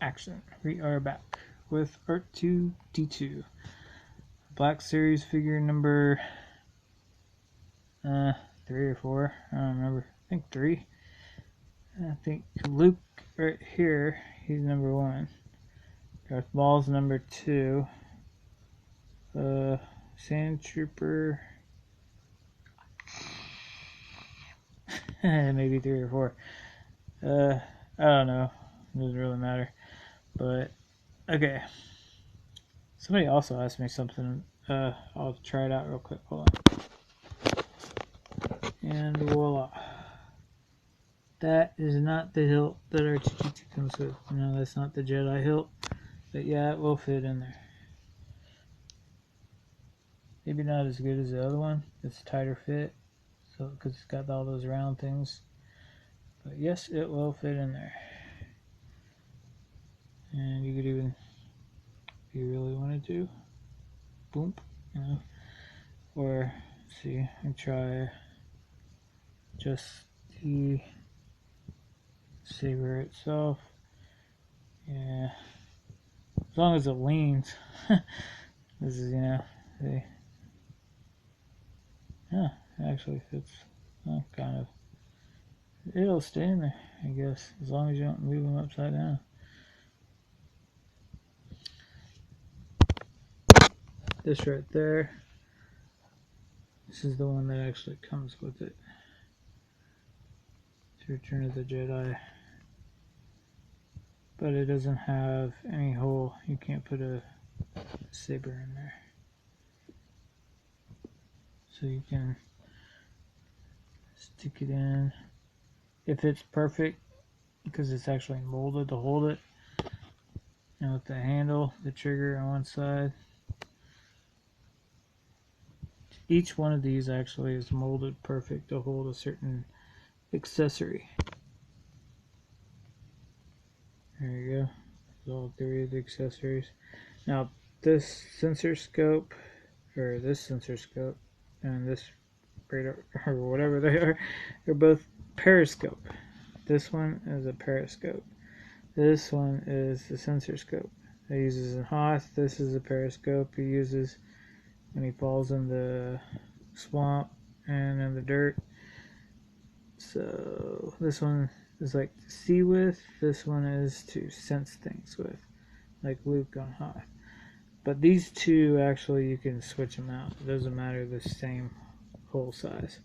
Action. We are back with R2-D2. Black Series figure number 3 or 4. I don't remember. I think 3. I think Luke right here, he's number 1. Darth Maul's number 2. Sand Trooper maybe 3 or 4. I don't know. It doesn't really matter. But okay. Somebody also asked me something. I'll try it out real quick. Hold on. And voila. That is not the hilt that R2-D2 comes with. No, that's not the Jedi hilt. But yeah, it will fit in there. Maybe not as good as the other one. It's a tighter fit. So, because it's got all those round things. But yes, it will fit in there. And you could even, if you really wanted to, boom, you know. Or, let's see, I try just the saber itself. Yeah, as long as it leans. This is, you know, yeah, it actually fits. Well, kind of. It'll stay in there, I guess, as long as you don't move them upside down. This right there, this is the one that actually comes with it. It's Return of the Jedi. But it doesn't have any hole. You can't put a saber in there. So you can stick it in. If it's perfect, because it's actually molded to hold it. And with the handle, the trigger on one side. Each one of these actually is molded perfect to hold a certain accessory. There you go. There's all 3 of the accessories. Now this sensor scope, or this sensor scope, and this radar, or whatever they are, they're both periscope. This one is a periscope. This one is the sensor scope that he uses in Hoth. This is a periscope he uses when he falls in the swamp and in the dirt. So this one is like to see with. This one is to sense things with, like Luke on Hoth. But these two, actually, you can switch them out. It doesn't matter, the same hole size.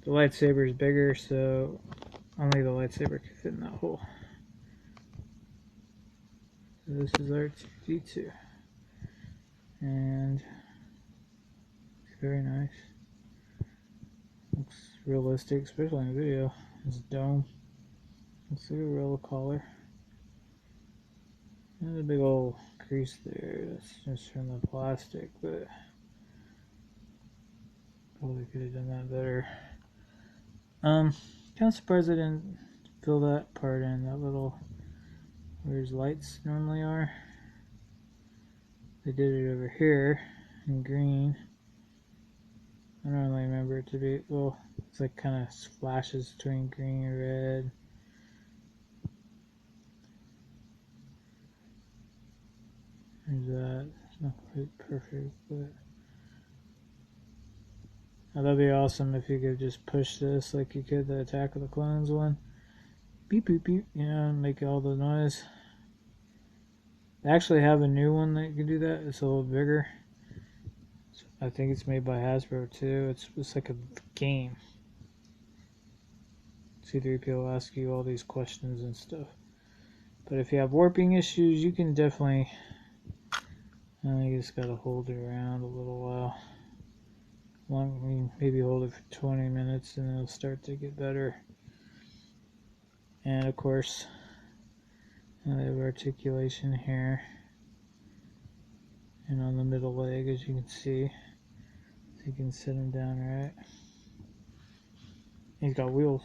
The lightsaber is bigger, so only the lightsaber can fit in that hole. So this is R2-D2. And it's very nice. Looks realistic, especially in the video. This dome. Looks like a real collar. There's a big old crease there. That's just from the plastic, but probably could have done that better. Kind of surprised I didn't fill that part in. That little where his lights normally are. They did it over here in green. I don't really remember it to be, well, it's like kind of flashes between green and red. There's that. It's not quite perfect, but that'd be awesome if you could just push this like you could the Attack of the Clones one. Beep, beep, beep, you know, and make all the noise. They actually have a new one that you can do that. It's a little bigger. I think it's made by Hasbro too. It's like a game. C3PO will ask you all these questions and stuff. But if you have warping issues, you can definitely, I think you just gotta hold it around a little while. Maybe hold it for 20 minutes and it'll start to get better. And of course, they have articulation here and on the middle leg, as you can see. So you can sit him down right. He's got wheels.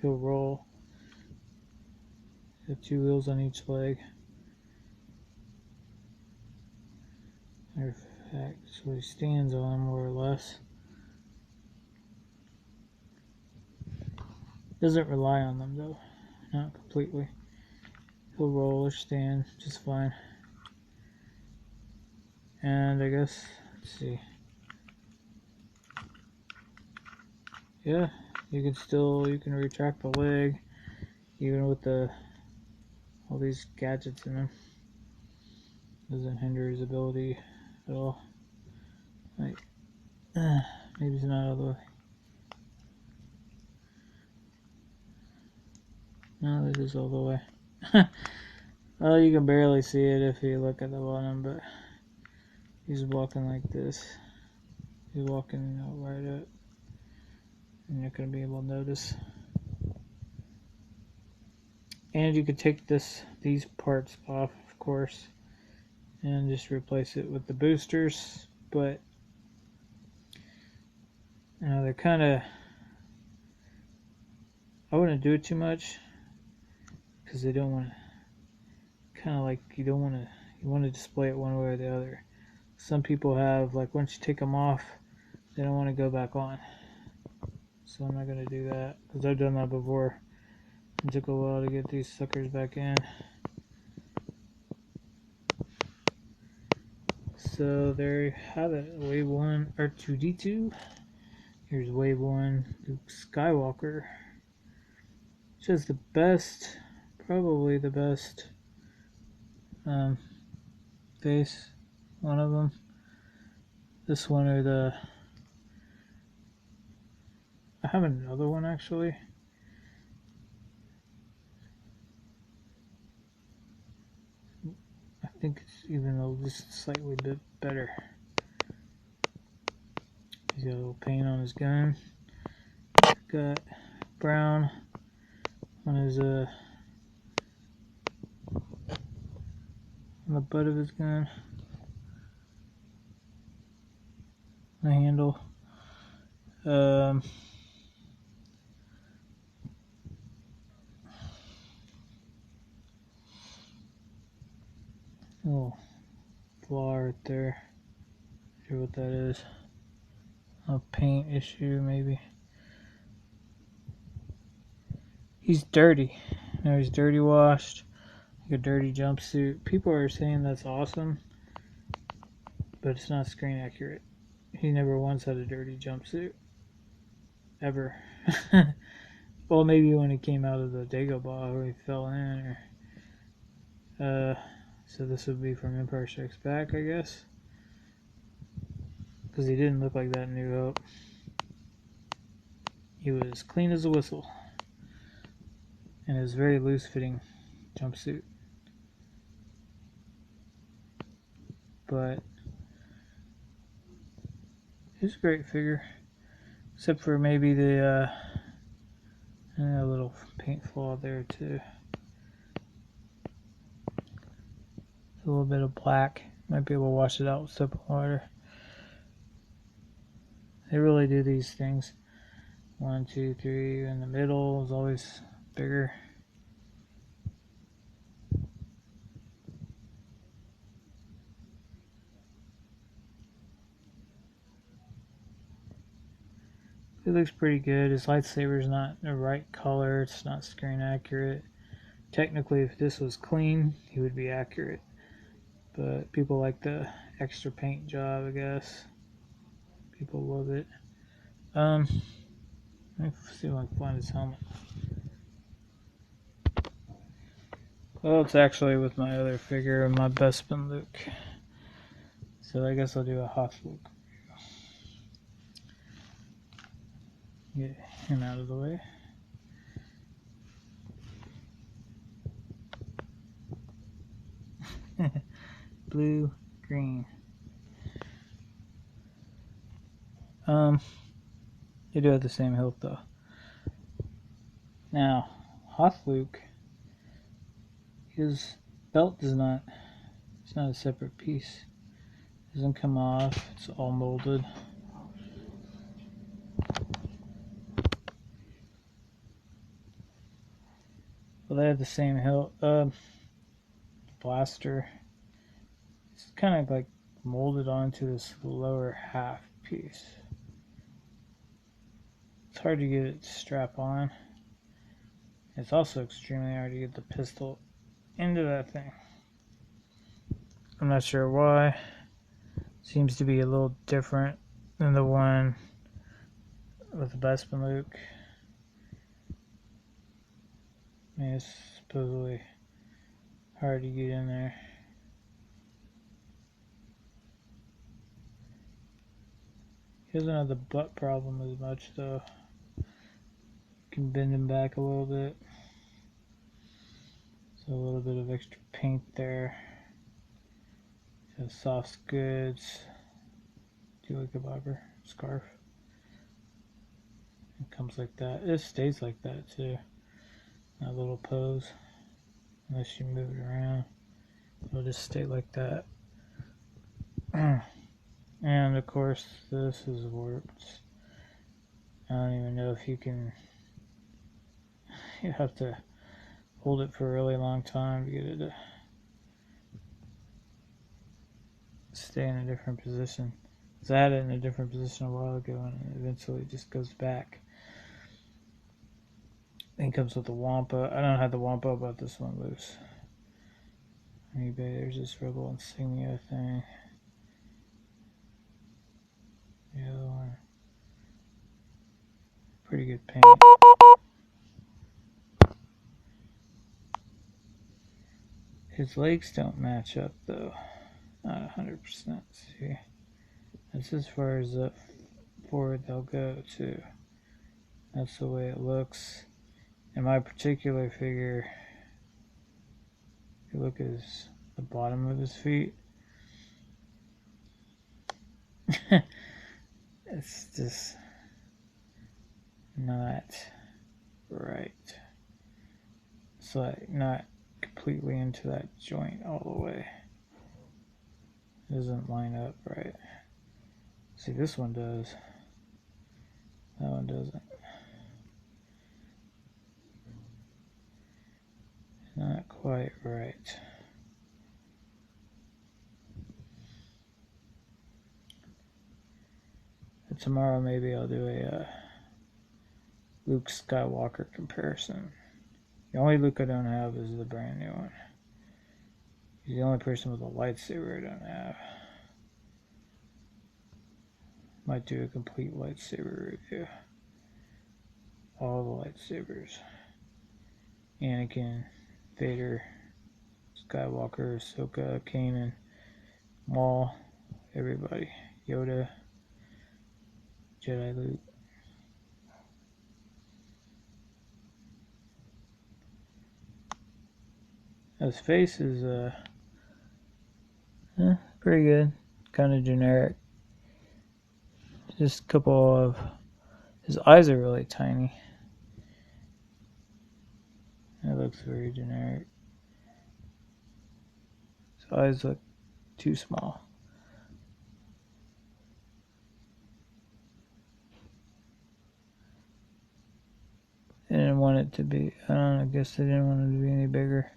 He'll roll. He's got 2 wheels on each leg. Matter of fact, so he stands on more or less. Doesn't rely on them though, not completely. will roll or stand just fine. And I guess, let's see. Yeah, you can retract the leg even with all these gadgets in them. Doesn't hinder his ability at all. Like, maybe it's not all the way. No, this is all the way. Well, you can barely see it if you look at the bottom, but he's walking like this. He's walking right up. You're not going to be able to notice. And you could take these parts off, of course, and just replace it with the boosters. But they're kind of, I wouldn't do it too much because they don't want to, kind of like you want to display it one way or the other. Some people have, like, once you take them off, they don't want to go back on. So I'm not going to do that because I've done that before. It took a while to get these suckers back in. So there you have it. Wave 1 R2-D2. Here's Wave 1 Luke Skywalker. Which is the best, probably the best face. One of them. This one or I have another one actually. I think it's even just slightly bit better. He's got a little paint on his gun. Got brown on his on the butt of his gun. The handle. Little flaw right there. Not sure what that is. A paint issue maybe. He's dirty. Now he's dirty washed. Like a dirty jumpsuit. People are saying that's awesome, but it's not screen accurate. He never once had a dirty jumpsuit. Ever. Well, maybe when he came out of the Dagobah or he fell in, or so this would be from Empire Strikes Back, I guess, because he didn't look like that in New Hope. He was clean as a whistle, and it was very loose-fitting jumpsuit. But he's a great figure, except for maybe the a little paint flaw there too. A little bit of black. Might be able to wash it out with soap and water. They really do these things. 1, 2, 3. In the middle is always bigger. It looks pretty good. His lightsaber's not the right color. It's not screen accurate. Technically, if this was clean, he would be accurate. But people like the extra paint job, I guess. People love it. Let me see if I can find his helmet. Well, it's actually with my other figure, my Bespin Luke. So I guess I'll do a Hoth Luke. Get him out of the way. Blue, green. They do have the same hilt though. Now, Hoth Luke, his belt does not, it's not a separate piece. It doesn't come off, it's all molded. Well, they have the same hilt, blaster. It's kind of like molded onto this lower half piece. It's hard to get it strap on. It's also extremely hard to get the pistol into that thing. I'm not sure why. Seems to be a little different than the one with the Bespin Luke. I mean, it's supposedly hard to get in there. He doesn't have the butt problem as much though. Can bend him back a little bit. So a little bit of extra paint there. Soft goods. Do you like a bobber scarf? It comes like that. It stays like that too. That little pose. Unless you move it around, it'll just stay like that. And of course, this is warped. I don't even know if you can. You have to hold it for a really long time to get it to stay in a different position. I had it in a different position a while ago, and it eventually just goes back. It comes with the Wampa. I don't have the Wampa, but this one loose. On eBay, there's this Rebel Insignia thing. The other one. Pretty good paint. His legs don't match up though. Not 100%. See? That's as far as up forward they'll go too. That's the way it looks. In my particular figure, if you look at the bottom of his feet, it's just not right. It's like not completely into that joint all the way. It doesn't line up right. See, this one does. That one doesn't. Not quite right. But tomorrow maybe I'll do a Luke Skywalker comparison. The only Luke I don't have is the brand new one. He's the only person with a lightsaber I don't have. Might do a complete lightsaber review. All the lightsabers. Anakin, Vader, Skywalker, Ahsoka, Kanan, Maul, everybody. Yoda, Jedi Luke. His face is pretty good. Kind of generic. Just a couple of... His eyes are really tiny. It looks very generic. His eyes look too small. They didn't want it to be... I don't know, I guess they didn't want it to be any bigger.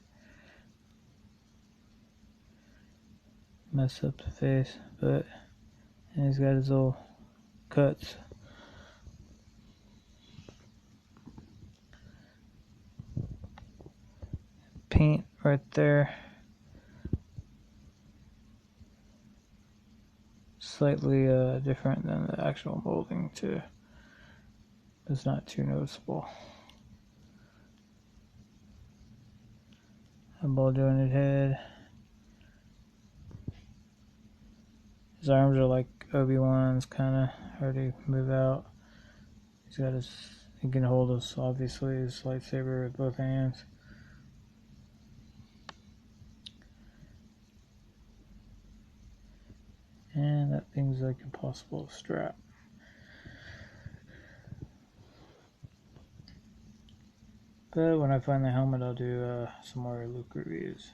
Mess up the face, but... And he's got his little cuts. Paint right there. Slightly different than the actual molding too. It's not too noticeable. A ball jointed head. His arms are like Obi-Wan's, kind of hard to move out. He's got his... He can hold his, obviously, his lightsaber with both hands. And that thing's like impossible to strap. But when I find the helmet, I'll do some more Luke reviews.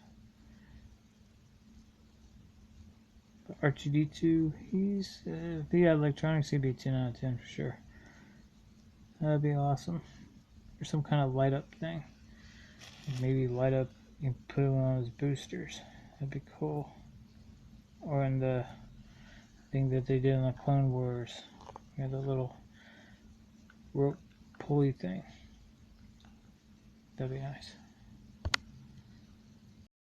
R2-D2, he's... if he had electronics, he'd be 10 out of 10 for sure. That'd be awesome. Or some kind of light up thing. Maybe light up and put him on his boosters. That'd be cool. Or in the thing that they did in the Clone Wars. We had the little rope pulley thing. That'd be nice.